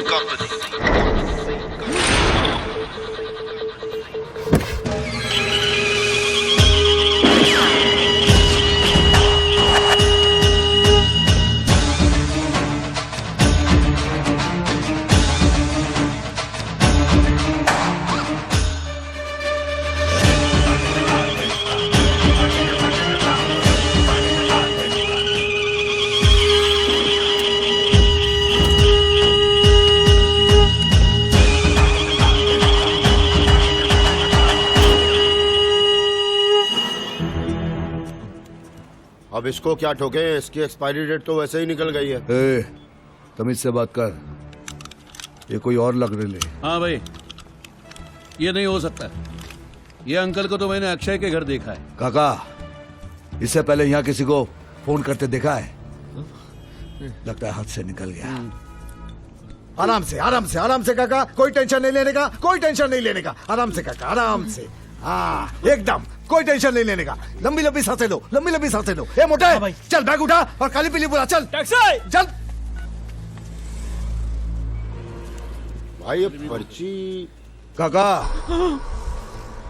काम पे नहीं। अब इसको क्या ठोके, इसकी एक्सपायरी डेट तो वैसे ही निकल गई है। ए, तमीज से बात कर, ये कोई और लग रही है। हाँ भाई, ये नहीं हो सकता। ये अंकल को तो मैंने अक्षय के घर देखा है। काका, इससे पहले यहाँ किसी को फोन करते देखा है? लगता है हाथ से निकल गया। आराम से आराम से आराम से काका, कोई टेंशन नहीं लेने का, कोई टेंशन नहीं लेने का। आराम से काका, आराम से। हाँ एकदम, कोई टेंशन नहीं लेने का। लंबी लंबी सांसें लो, लंबी लंबी सांसें लो। ए मोटे, चल बैग उठा और काली पीली बुला, चल टैक्सी चल। भाई ये पर्ची। काका,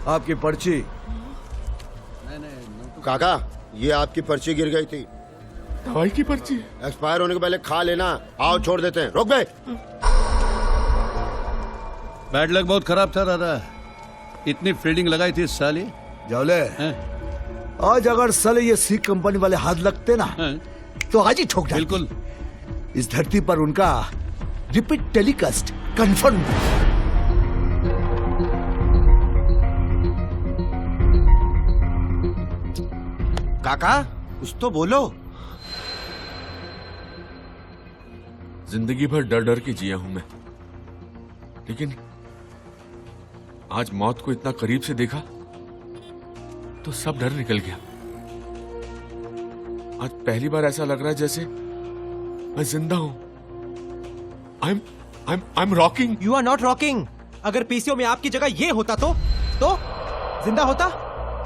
आपकी पर्ची। काका, ये आपकी पर्ची गिर गई थी। दवाई की पर्ची। एक्सपायर होने के पहले खा लेना। आओ छोड़ देते हैं। रोक बे। बैड लक बहुत खराब था दादा, इतनी फील्डिंग लगाई थी इस साल ही। जावले, आज अगर साले ये सी कंपनी वाले हाथ लगते ना तो आज ही ठोक डालते। बिल्कुल। इस धरती पर उनका रिपीट टेलीकास्ट कंफर्म। काका कुछ तो बोलो। जिंदगी भर डर डर के जिया हूं मैं, लेकिन आज मौत को इतना करीब से देखा तो सब डर निकल गया। आज पहली बार ऐसा लग रहा है जैसे मैं जिंदा हूं। I am rocking. You are not rocking. अगर पीसीओ में आपकी जगह ये होता तो जिंदा होता।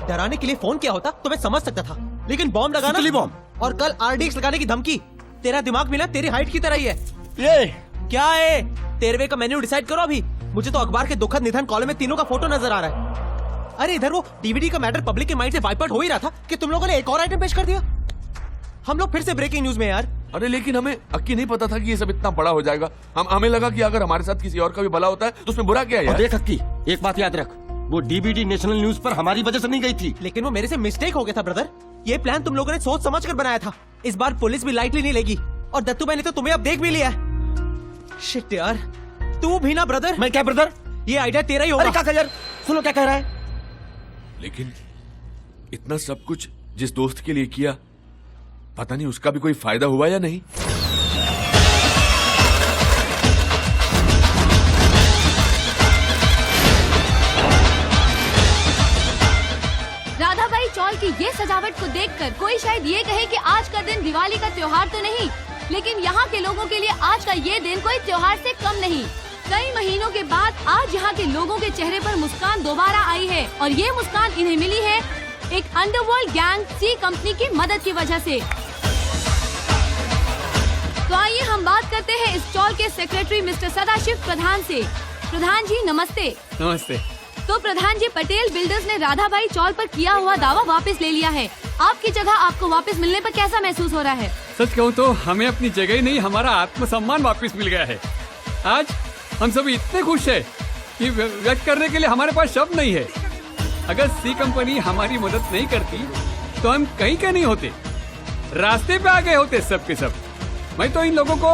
डराने के लिए फोन किया होता तो मैं समझ सकता था, लेकिन बॉम्ब लगाना बॉम्ब और कल आरडीएक्स लगाने की धमकी। तेरा दिमाग मिला तेरी हाइट की तरह ही है। ये क्या है? 13वें का मेन्यू डिसाइड करो अभी। मुझे तो अखबार के दुखद निधन कॉलम में तीनों का फोटो नजर आ रहा है। अरे इधर वो डीवीडी का मैटर पब्लिक के माइंड से वाइप आउट हो ही रहा था कि तुम लोगों ने एक और आइटम पेश कर दिया। हम लोग फिर से ब्रेकिंग न्यूज में यार। अरे लेकिन हमें अक्की नहीं पता था कि ये सब इतना बड़ा हो जाएगा। हमें लगा कि अगर हमारे साथ किसी और का भी भला होता है तो उसमें बुरा क्या है यार? देख अक्की, एक बात याद रख, वो डीवीडी नेशनल न्यूज पर हमारी वजह से नहीं गई थी। लेकिन वो मेरे से मिस्टेक हो गया था ब्रदर। ये प्लान तुम लोगों ने सोच समझ कर बनाया था। इस बार पुलिस भी लाइटली नहीं लेगी, और दत्तू भाई ने तो तुम्हें अब देख भी लिया। शिट यार, तू भी ना ब्रदर। मैं क्या ब्रदर? ये आइडिया तेरा ही होगा। अरे काका यार, सुनो क्या कह रहा है। लेकिन इतना सब कुछ जिस दोस्त के लिए किया, पता नहीं उसका भी कोई फायदा हुआ या नहीं। राधाबाई चौल की ये सजावट को देखकर कोई शायद ये कहे कि आज का दिन दिवाली का त्योहार तो नहीं, लेकिन यहाँ के लोगों के लिए आज का ये दिन कोई त्योहार से कम नहीं। कई महीनों के बाद आज यहाँ के लोगों के चेहरे पर मुस्कान दोबारा आई है, और ये मुस्कान इन्हें मिली है एक अंडरवर्ल्ड गैंग सी कंपनी की मदद की वजह से। तो आइए हम बात करते हैं इस चौल के सेक्रेटरी मिस्टर सदाशिव प्रधान से। प्रधान जी नमस्ते। नमस्ते। तो प्रधान जी, पटेल बिल्डर्स ने राधाबाई चौल पर किया हुआ दावा वापस ले लिया है। आपकी जगह आपको वापस मिलने पर कैसा महसूस हो रहा है? सच कहूँ तो हमें अपनी जगह ही नहीं, हमारा आत्मसम्मान वापस मिल गया है। आज हम सभी इतने खुश हैं कि व्यक्त करने के लिए हमारे पास शब्द नहीं है। अगर सी कंपनी हमारी मदद नहीं करती तो हम कहीं के नहीं होते, रास्ते पे आ गए होते सब के सब। मैं तो इन लोगों को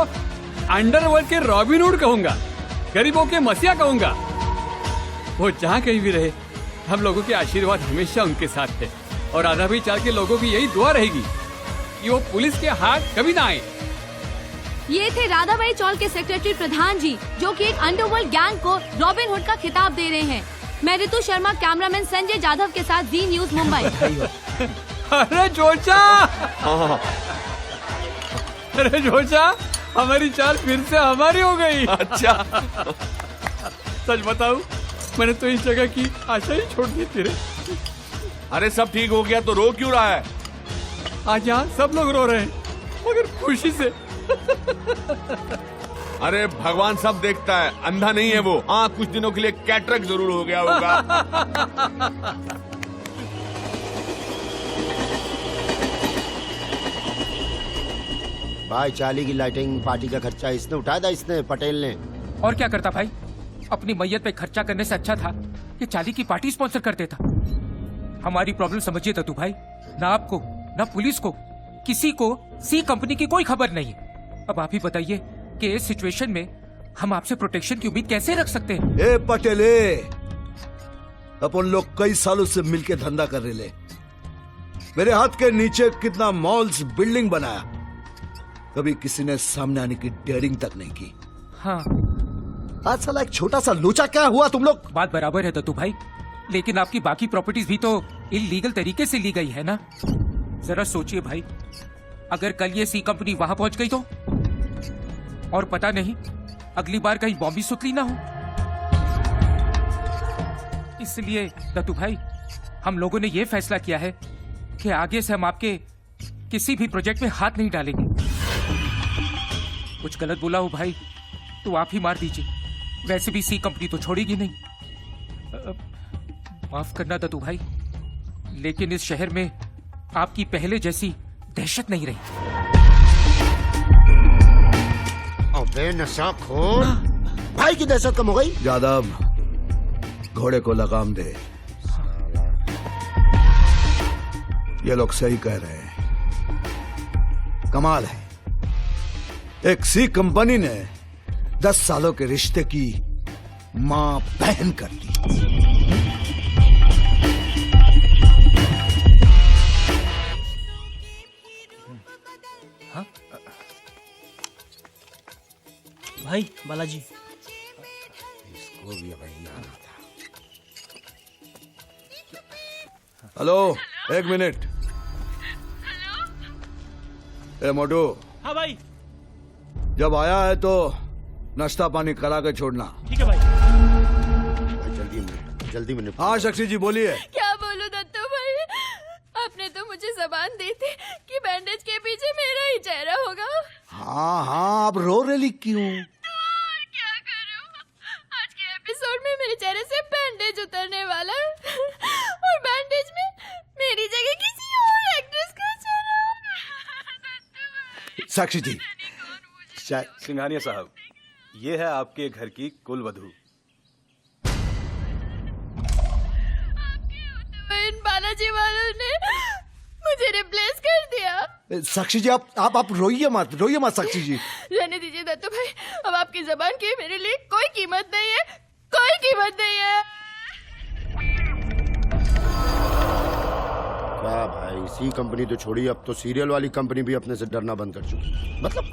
अंडरवर्ल्ड के रॉबिनहुड कहूंगा, गरीबों के मसीहा कहूंगा। वो जहाँ कहीं भी रहे, हम लोगों के आशीर्वाद हमेशा उनके साथ है, और राधाबाई चौल के लोगों की यही दुआ रहेगी कि वो पुलिस के हाथ कभी ना आए। ये थे राधाबाई चौल के सेक्रेटरी प्रधान जी, जो कि एक अंडरवर्ल्ड गैंग को रॉबिनहुड का खिताब दे रहे हैं। मैं ऋतु शर्मा, कैमरामैन संजय जाधव के साथ जी न्यूज मुंबई। अरे जोचा, अरे जोचा, हमारी चाल फिर से हमारी हो गई। अच्छा सच बताऊं, मैंने तो इस जगह की आशा ही छोड़ दी थी रे। अरे सब ठीक हो गया तो रो क्यों रहा है? आज यहाँ सब लोग रो रहे हैं, मगर खुशी से। अरे भगवान सब देखता है, अंधा नहीं है वो। हाँ, कुछ दिनों के लिए कैटरेक्ट जरूर हो गया होगा। भाई चाली की लाइटिंग पार्टी का खर्चा इसने उठाया था, इसने पटेल ने। और क्या करता भाई, अपनी मैयत पे खर्चा करने से अच्छा था कि चाली की पार्टी स्पॉन्सर कर देता। हमारी प्रॉब्लम समझिए तू भाई, ना आपको ना पुलिस को किसी को सी कंपनी की कोई खबर नहीं है। अब आप ही बताइए कि इस सिचुएशन में हम आपसे प्रोटेक्शन की उम्मीद कैसे रख सकते हैं? ए पटेले, अपन लोग कई सालों से मिलके धंधा कर रहे ले। मेरे हाथ के नीचे कितना मॉल्स बिल्डिंग बनाया, कभी किसी ने सामने आने की डेयरिंग तक नहीं की। हाँ, आज साला एक छोटा सा लोचा क्या हुआ तुम लोग? बात बराबर है दत्तू भाई, लेकिन आपकी बाकी प्रॉपर्टीज भी तो इलीगल तरीके से ली गई है ना। जरा सोचिए भाई, अगर कल ये सी कंपनी वहां पहुंच गई तो, और पता नहीं अगली बार कहीं बॉम्ब भी सुतली ना हो। इसलिए दत्तू भाई, हम लोगों ने ये फैसला किया है कि आगे से हम आपके किसी भी प्रोजेक्ट में हाथ नहीं डालेंगे। कुछ गलत बोला हो भाई तो आप ही मार दीजिए, वैसे भी सी कंपनी तो छोड़ेगी नहीं। माफ करना दत्तू भाई, लेकिन इस शहर में आपकी पहले जैसी दहशत नहीं रही। अबे नशाखोर, भाई की दहशत कम हो गई। यादव, घोड़े को लगाम दे। ये लोग सही कह रहे हैं, कमाल है। एक सी कंपनी ने 10 सालों के रिश्ते की मां बहन कर दी। भाई बालाजी, इसको भी वही आना था। हेलो, एक मिनट। ए मोटू, हाँ भाई, जब आया है तो नाश्ता पानी करा के छोड़ना। ठीक है भाई। जल्दी में हाँ साक्षी जी बोलिए। क्या बोलूं दत्तू भाई, आपने तो मुझे जबान दी थी कि बैंडेज के पीछे मेरा ही चेहरा होगा। हाँ हाँ, अब रो रही क्यों? क्या करूं, आज के एपिसोड में मेरे चेहरे से बैंडेज उतरने वाला है और बैंडेज में मेरी जगह किसी और एक्ट्रेस का चेहरा होगा। साक्षी जी, सिंघानिया साहब, ये है आपके घर की कुलवधू। इन बालाजी वालों ने मुझे रिप्लेस कर दिया। साक्षी जी आप रोइए मत साक्षी जी। रहने दीजिए दत्तू भाई, अब आपकी जबान की मेरे लिए कोई कीमत नहीं है, कोई कीमत नहीं है। क्या भाई, सी कंपनी तो छोड़ी, अब तो सीरियल वाली कंपनी भी अपने से डरना बंद कर चुकी। मतलब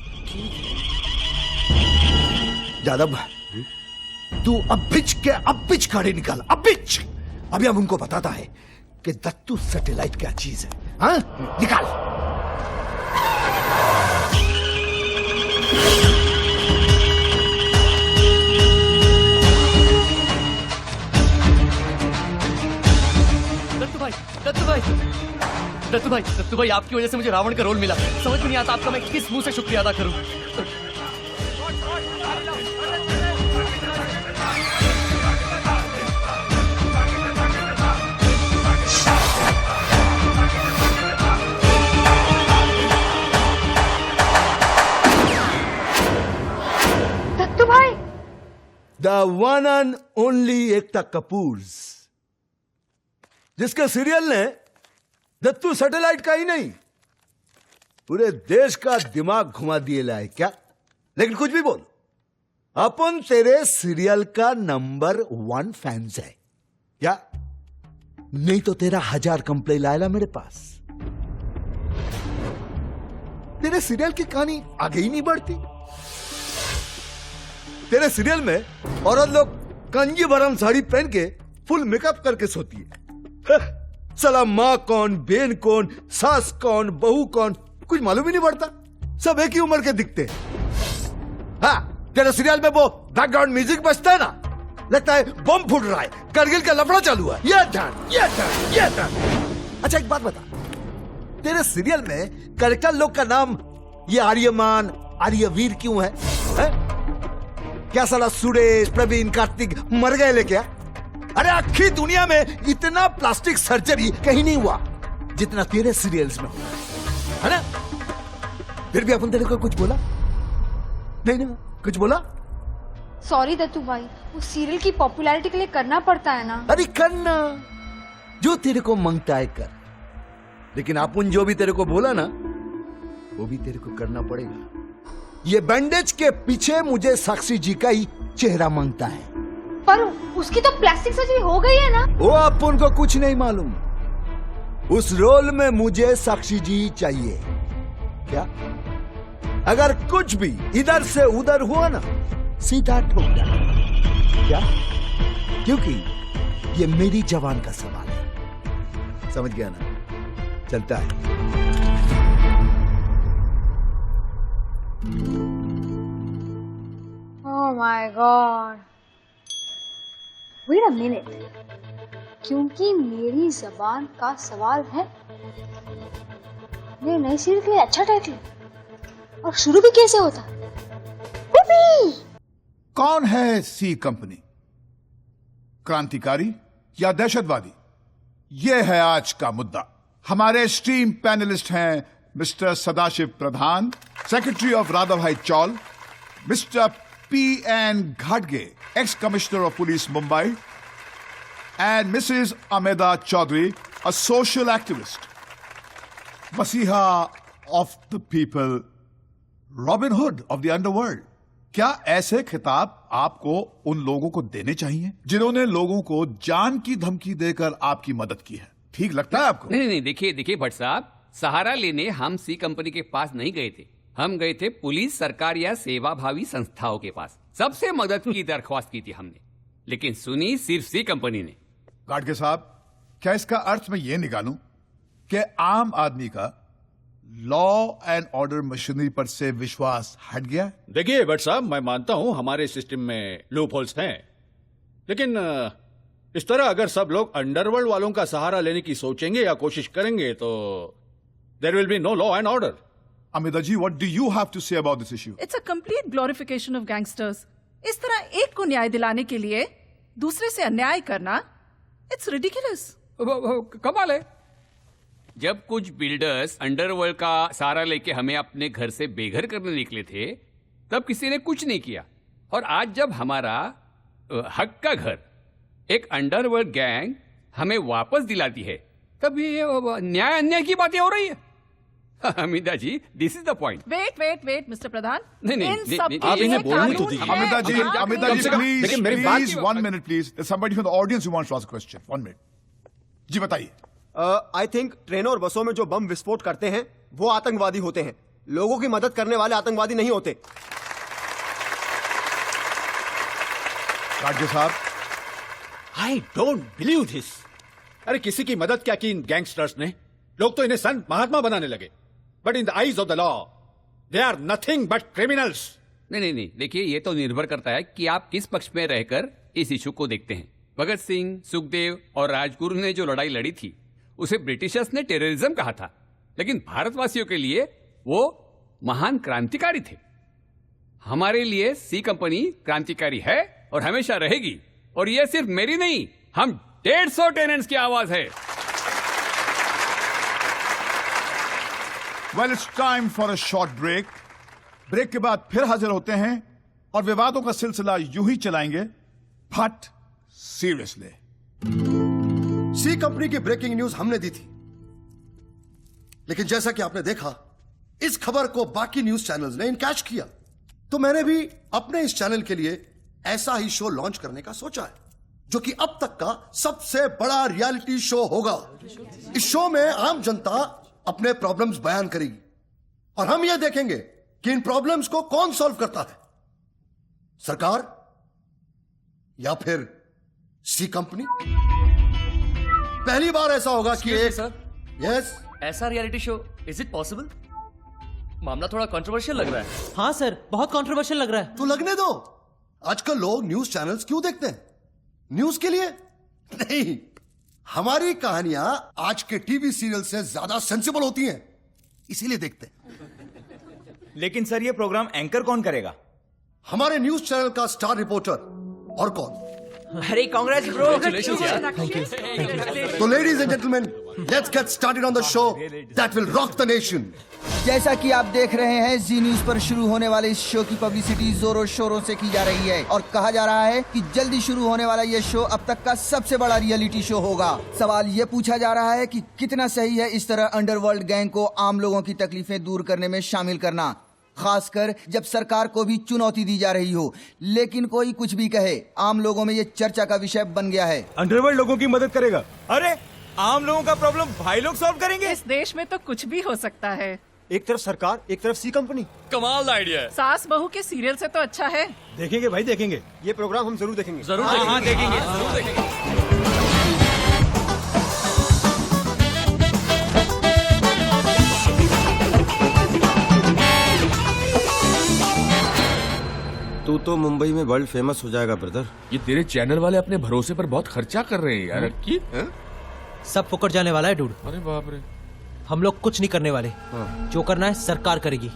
यादव, तू अब बिच खड़े निकल, अब बिच। अभी हम उनको बताता है कि दत्तू सैटेलाइट क्या चीज है। हाँ, निकाल। दत्तू भाई, आपकी वजह से मुझे रावण का रोल मिला। समझ में नहीं आता आपका मैं किस मुंह से शुक्रिया अदा करूं। दत्तू भाई, the one and only Ekta Kapoor, जिसके सीरियल ने दत्तू सैटेलाइट का ही नहीं पूरे देश का दिमाग घुमा दिए लाए क्या। लेकिन कुछ भी बोल, अपन तेरे सीरियल का नंबर 1 फैंस है क्या? नहीं तो तेरा 1000 कंप्लेन लाएला मेरे पास। तेरे सीरियल की कहानी आगे ही नहीं बढ़ती। तेरे सीरियल में औरत लोग कंजी भरम साड़ी पहन के फुल मेकअप करके सोती है। साला माँ कौन, बेन कौन, सास कौन, बहू कौन, कुछ मालूम ही नहीं पड़ता। सब एक ही उम्र के दिखते हैं। हाँ, तेरे सीरियल में वो बैकग्राउंड म्यूजिक बजता है ना, लगता है बम फूट रहा है, करगिल का लफड़ा चालू है। ये टर्न। अच्छा एक बात बता, तेरे सीरियल में कैरेक्टर लोग का नाम ये आर्यमान, आर्यवीर क्यों है? क्या साला सुरेश प्रवीण कार्तिक मर गए ले क्या? अरे आखिर दुनिया में इतना प्लास्टिक सर्जरी कहीं नहीं हुआ जितना तेरे सीरियल्स में हुआ है ना? फिर भी अपन तेरे को कुछ बोला नहीं ना? कुछ बोला? सॉरी दत्तू भाई, उस सीरियल की पॉपुलैरिटी के लिए करना पड़ता है ना। अरे करना जो तेरे को मांगता है कर, लेकिन अपन जो भी तेरे को बोला ना वो भी तेरे को करना पड़ेगा। ये बैंडेज के पीछे मुझे साक्षी जी का ही चेहरा मांगता है। पर उसकी तो प्लास्टिक सर्जरी हो गई है ना। वो अपन को कुछ नहीं मालूम। उस रोल में मुझे साक्षी जी चाहिए। क्या? अगर कुछ भी इधर से उधर हुआ ना सीधा ठोक देना। क्या? क्योंकि ये मेरी जवान का सवाल है। समझ गया ना? चलता है। Oh my God, wait a minute, क्योंकि मेरी जबान का सवाल है। मेरे नए सीरियल के लिए अच्छा टाइटल, और शुरू भी कैसे होता? कौन है सी कंपनी? क्रांतिकारी या दहशतवादी? यह है आज का मुद्दा। हमारे स्ट्रीम पैनलिस्ट हैं mister Sadashiv Pradhan, secretary of Radha Bhai chawl, mister P.N. घाटगे, ex commissioner of police Mumbai, and Mrs. Ameda Chaudhary, a social activist, Masiha of the people, Robin Hood of the underworld. क्या ऐसे खिताब आपको उन लोगों को देने चाहिए जिन्होंने लोगों को जान की धमकी देकर आपकी मदद की है? ठीक लगता है आपको? नहीं नहीं, देखिए भट्ट साहब, सहारा लेने हम सी कंपनी के पास नहीं गए थे। हम गए थे पुलिस, सरकार या सेवाभावी संस्थाओं के पास। सबसे मदद की दरख्वास्त की थी हमने, लेकिन सुनी सिर्फ सी कंपनी ने। गाडगे साहब, क्या इसका अर्थ मैं ये निकालूं कि आम आदमी का लॉ एंड ऑर्डर मशीनरी पर से विश्वास हट गया? देखिए भट्ट साहब, मैं मानता हूं हमारे सिस्टम में लूप होल्स हैं, लेकिन इस तरह अगर सब लोग अंडरवर्ल्ड वालों का सहारा लेने की सोचेंगे या कोशिश करेंगे तो there will be no law and order. Amita ji, what do you have to say about this issue? It's a complete glorification of gangsters. इस तरह एक को न्याय दिलाने के लिए दूसरे से अन्याय करना, इट्स रिडिकुलस। कमाल है। जब कुछ बिल्डर्स अंडरवर्ल्ड का सहारा लेके हमें अपने घर से बेघर करने निकले थे, तब किसी ने कुछ नहीं किया, और आज जब हमारा हक का घर एक अंडरवर्ल्ड गैंग हमें वापस दिलाती है, तब ये न्याय अन्याय की बातें हो रही है। Amita ji, this is the point. Wait mister Pradhan, नहीं, इन सब आप इन्हें बोलने तो दीजिए। अमिता जी, लेकिन मेरी बात please 1 minute please. Somebody from the audience who wants to ask a question. 1 minute. जी बताइए। आई थिंक ट्रेनों और बसों में जो बम विस्फोट करते हैं वो आतंकवादी होते हैं, लोगों की मदद करने वाले आतंकवादी नहीं होते। गाडगे साहब, आई डोंट बिलीव दिस। अरे किसी की मदद क्या की इन गैंगस्टर्स ने? लोग तो इन्हें संत महात्मा बनाने लगे, but in the eyes of the law they are nothing but criminals. नहीं, देखिए ये तो निर्भर करता है कि आप किस पक्ष में रहकर इस इशू को देखते हैं। भगत सिंह, सुखदेव और राजगुरु ने जो लड़ाई लड़ी थी उसे ब्रिटिशर्स ने टेररिज्म कहा था, लेकिन भारतवासियों के लिए वो महान क्रांतिकारी थे। हमारे लिए सी कंपनी क्रांतिकारी है और हमेशा रहेगी, और ये सिर्फ मेरी नहीं, हम 150 टेनेंट्स की आवाज है। well, it's time for a short break. Break के बाद फिर हाजिर होते हैं और विवादों का सिलसिला यूं ही चलाएंगे, बट सीरियसली। सी कंपनी की ब्रेकिंग न्यूज हमने दी थी, लेकिन जैसा कि आपने देखा इस खबर को बाकी न्यूज चैनल्स ने इनकैश किया, तो मैंने भी अपने इस चैनल के लिए ऐसा ही शो लॉन्च करने का सोचा है, जो कि अब तक का सबसे बड़ा रियलिटी शो होगा। इस शो में आम जनता अपने प्रॉब्लम्स बयान करेगी और हम यह देखेंगे कि इन प्रॉब्लम्स को कौन सॉल्व करता है, सरकार या फिर सी कंपनी। पहली बार ऐसा होगा कि एक यस ऐसा reality show, is it possible? मामला थोड़ा कंट्रोवर्शियल लग रहा है। हाँ सर, बहुत कंट्रोवर्शियल लग रहा है। तो लगने दो। आजकल लोग न्यूज चैनल्स क्यों देखते हैं? न्यूज के लिए नहीं, हमारी कहानियां आज के टीवी सीरियल से ज्यादा सेंसिबल होती हैं, इसीलिए देखते हैं। लेकिन सर, ये प्रोग्राम एंकर कौन करेगा? हमारे न्यूज चैनल का स्टार रिपोर्टर और कौन? अरे कांग्रेस ब्रो। तो ladies and gentleman, let's get started on the show that will rock the nation. जैसा कि आप देख रहे हैं, जी न्यूज पर शुरू होने वाले इस शो की पब्लिसिटी जोरों शोरों से की जा रही है और कहा जा रहा है कि जल्दी शुरू होने वाला ये शो अब तक का सबसे बड़ा रियलिटी शो होगा। सवाल ये पूछा जा रहा है कि कितना सही है इस तरह अंडरवर्ल्ड गैंग को आम लोगों की तकलीफें दूर करने में शामिल करना, खासकर जब सरकार को भी चुनौती दी जा रही हो। लेकिन कोई कुछ भी कहे, आम लोगों में ये चर्चा का विषय बन गया है। अंडरवर्ल्ड लोगों की मदद करेगा? अरे आम लोगों का प्रॉब्लम भाई लोग सॉल्व करेंगे। इस देश में तो कुछ भी हो सकता है। एक तरफ सरकार, एक तरफ सी कंपनी। कमाल आइडिया है। सास बहू के सीरियल से तो अच्छा है। देखेंगे भाई, देखेंगे। ये प्रोग्राम हम जरूर देखेंगे। जरूर देखेंगे, जरूर देखेंगे। तू तो मुंबई में वर्ल्ड फेमस हो जाएगा ब्रदर। ये तेरे चैनल वाले अपने भरोसे पर बहुत खर्चा कर रहे हैं यार। की सब फुकट जाने वाला है डूड। अरे बाप रे। हम लोग कुछ नहीं करने वाले। जो करना है सरकार करेगी।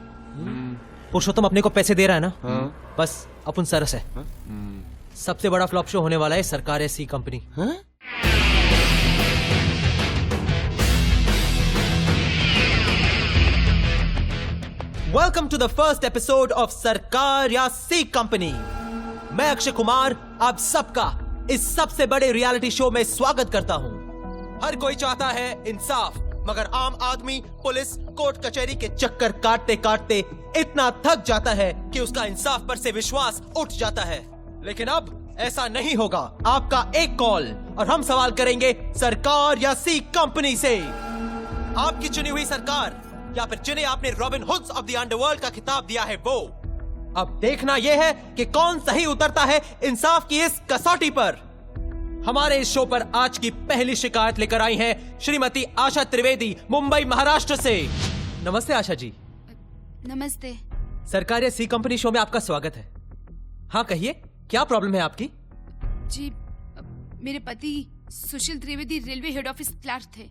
पुरुषोत्तम अपने को पैसे दे रहा है ना, बस अपन सरस है। सबसे बड़ा फ्लॉप शो होने वाला है सरकार है C company. Welcome to the first episode of सरकार या सी कंपनी। मैं अक्षय कुमार आप सबका इस सबसे बड़े रियलिटी शो में स्वागत करता हूं। हर कोई चाहता है इंसाफ, मगर आम आदमी पुलिस कोर्ट कचहरी के चक्कर काटते काटते इतना थक जाता है कि उसका इंसाफ पर से विश्वास उठ जाता है। लेकिन अब ऐसा नहीं होगा। आपका एक कॉल और हम सवाल करेंगे सरकार या सी कंपनी से। आपकी चुनी हुई सरकार या फिर जिन्हें आपने robin hoods of the underworld का खिताब दिया है वो। अब देखना यह है कि कौन सही उतरता है इंसाफ की इस कसौटी पर। हमारे इस शो पर आज की पहली शिकायत लेकर आई हैं श्रीमती आशा त्रिवेदी, मुंबई महाराष्ट्र से। नमस्ते आशा जी। नमस्ते। सरकार या सी कंपनी शो में आपका स्वागत है। हाँ कहिए, क्या प्रॉब्लम है आपकी? जी, मेरे पति Sushil Trivedi railway head office clerk थे।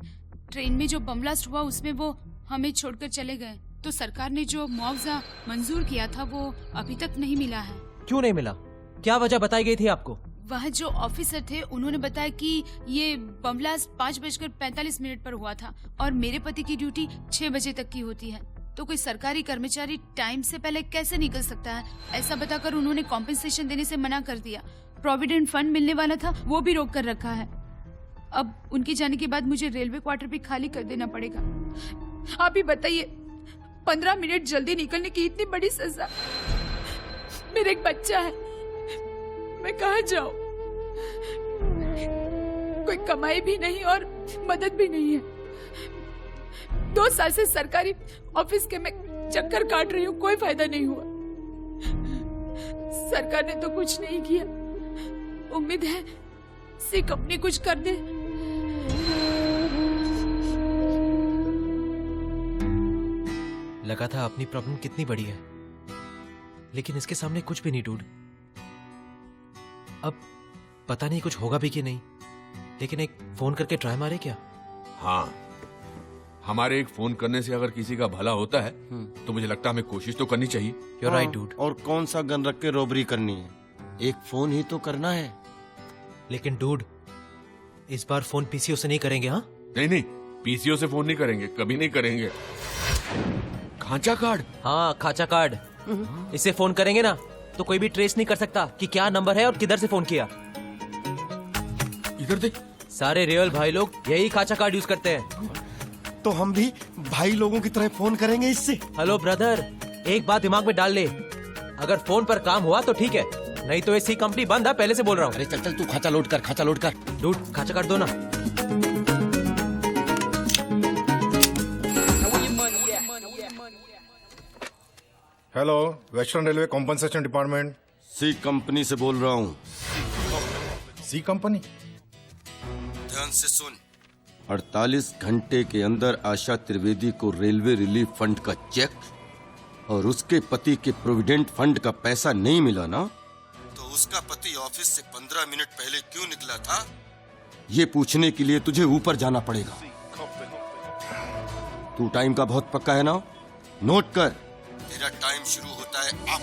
ट्रेन में जो बम ब्लास्ट हुआ उसमें वो हमें छोड़कर चले गए, तो सरकार ने जो मुआवजा मंजूर किया था वो अभी तक नहीं मिला है। क्यों नहीं मिला? क्या वजह बताई गई थी आपको? वह जो ऑफिसर थे उन्होंने बताया कि ये बम ब्लास्ट 5:45 पर हुआ था और मेरे पति की ड्यूटी 6 बजे तक की होती है, तो कोई सरकारी कर्मचारी टाइम से पहले कैसे निकल सकता है? ऐसा बताकर उन्होंने कॉम्पेंसेशन देने से मना कर दिया। प्रोविडेंट फंड मिलने वाला था वो भी रोक कर रखा है। अब उनके जाने के बाद मुझे रेलवे क्वार्टर भी खाली कर देना पड़ेगा। आप ही बताइए, 15 मिनट जल्दी निकलने की इतनी बड़ी सजा। मेरा एक बच्चा है, मैं कहाँ जाऊं? कोई कमाई भी नहीं और मदद भी नहीं है। 2 साल से सरकारी ऑफिस के मैं चक्कर काट रही हूँ, कोई फायदा नहीं हुआ। सरकार ने तो कुछ नहीं किया। उम्मीद है सी कंपनी कुछ कर दे। लगा था अपनी प्रॉब्लम कितनी बड़ी है, लेकिन इसके सामने कुछ भी नहीं डूड। अब पता नहीं कुछ होगा भी कि नहीं, लेकिन एक फोन करके ट्राई मारे क्या? हाँ, हमारे एक फोन करने से अगर किसी का भला होता है तो मुझे लगता है हमें कोशिश तो करनी चाहिए। You're right, dude. और कौन सा गन रख के रॉबरी करनी है? एक फोन ही तो करना है। लेकिन डूड, इस बार फोन पीसीओ से नहीं करेंगे। हाँ नहीं नहीं, पीसीओ से फोन नहीं करेंगे, कभी नहीं करेंगे। खांचा कार्ड? हाँ, खांचा कार्ड। इसे फोन करेंगे ना तो कोई भी ट्रेस नहीं कर सकता कि क्या नंबर है और किधर से फोन किया। इधर देख, सारे रियल भाई लोग यही खांचा कार्ड यूज करते हैं। तो हम भी भाई लोगों की तरह फोन करेंगे इससे। हेलो ब्रदर, एक बात दिमाग में डाल ले, अगर फोन पर काम हुआ तो ठीक है, नहीं तो ये सी कंपनी बंद है, पहले से बोल रहा हूँ। अरे चल चल, तू खाचा लोड कर, खाचा लोड कर। डूड, खांचा कार्ड दो ना। Hello, western railway compensation department. C company से बोल रहा हूँ। C company? ध्यान से सुन। 48 घंटे के अंदर आशा त्रिवेदी को रेलवे रिलीफ फंड का चेक और उसके पति के प्रोविडेंट फंड का पैसा नहीं मिला ना, तो उसका पति ऑफिस से 15 मिनट पहले क्यों निकला था, ये पूछने के लिए तुझे ऊपर जाना पड़ेगा। तू टाइम का बहुत पक्का है ना? नोट कर, तेरा टाइम शुरू होता है अब।